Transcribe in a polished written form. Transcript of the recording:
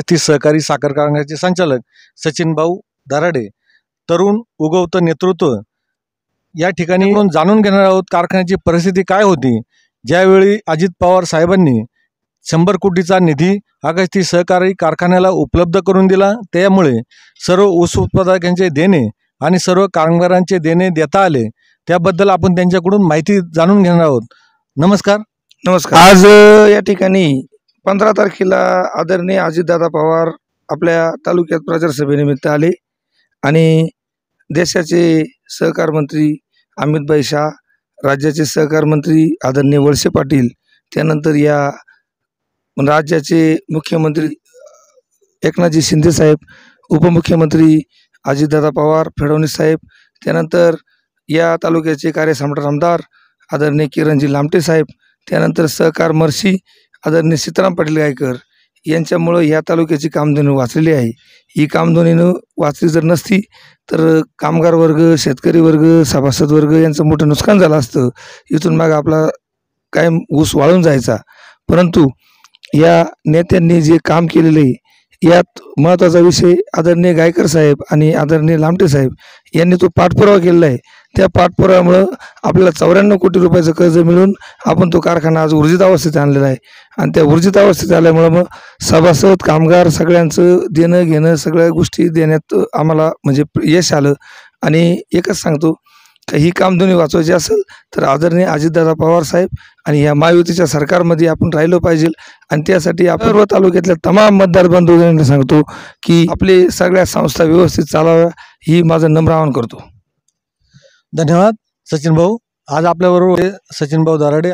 ती सहकारी साखर कारखान्याचे संचालक सचिन भाऊ दराडे, तरुण उगवतं नेतृत्व या ठिकाणी जाणून घेणार आहोत. कारखान्याची परिस्थिती काय होती ज्यावेळी अजित पवार साहेबांनी 100 कोटीचा निधी आगस्ती सहकारी कारखान्याला उपलब्ध करून दिला. त्यामुळे सर्व ऊस उत्पादकांचे देणे आणि सर्व कामगारांचे देणे देता आले. त्याबद्दल आपण त्यांच्याकडून माहिती जाणून घेणार आहोत. नमस्कार. नमस्कार. आज या ठिकाणी 15 तारखेला आदरणीय अजितदादा पवार आपल्या तालुक्यात प्रचार सभेनिमित्त आले आणि देशाचे सहकार मंत्री अमितभाई शाह, राज्याचे सहकार मंत्री आदरणीय वळसे पाटील, त्यानंतर या राज्याचे मुख्यमंत्री एकनाथजी शिंदे साहेब, उपमुख्यमंत्री अजितदादा पवार, फडणवीस साहेब, त्यानंतर या तालुक्याचे कार्यसम्राट आमदार आदरणीय किरणजी लामटे साहेब, त्यानंतर सहकार मर्सी आदरणीय सीताराम पाटील गायकर यांच्यामुळं या तालुक्याची कामधेनू वाचलेली आहे. ही कामधेनू वाचली जर नसती तर कामगार वर्ग, शेतकरी वर्ग, सभासद वर्ग यांचं मोठं नुकसान झालं असतं. इथून माग आपला कायम ऊस वाळून जायचा. परंतु या नेत्यांनी जे काम केलेले आहे यात महत्त्वाचा विषय आदरणीय गायकर साहेब आणि आदरणीय लामटे साहेब यांनी तो पाठपुरावा केलेला आहे. त्या पाठपुराव्यामुळं आपल्याला 94 कोटी रुपयाचं कर्ज मिळून आपण तो कारखाना आज ऊर्जित अवस्थेत आणलेला आहे. आणि त्या ऊर्जित अवस्थेत आल्यामुळं मग सभासद, कामगार सगळ्यांचं देणं घेणं सगळ्या गोष्टी देण्यात आम्हाला म्हणजे यश आलं. आणि एकच सांगतो का ही कामधेनू वाचवायची असेल तर आदरणीय अजितदादा पवार साहेब आणि या महायुतीच्या सरकारमध्ये आपण राहिलो पाहिजे. आणि त्यासाठी आपण सर्व तालुक्यातल्या तमाम मतदार बांधवांना सांगतो की आपले सगळ्या संस्था व्यवस्थित चालाव्या ही माझं नम्र आवाहन करतो. धन्यवाद सचिन भाऊ. आज आपल्याबरोबर सचिन भाऊ दराडे.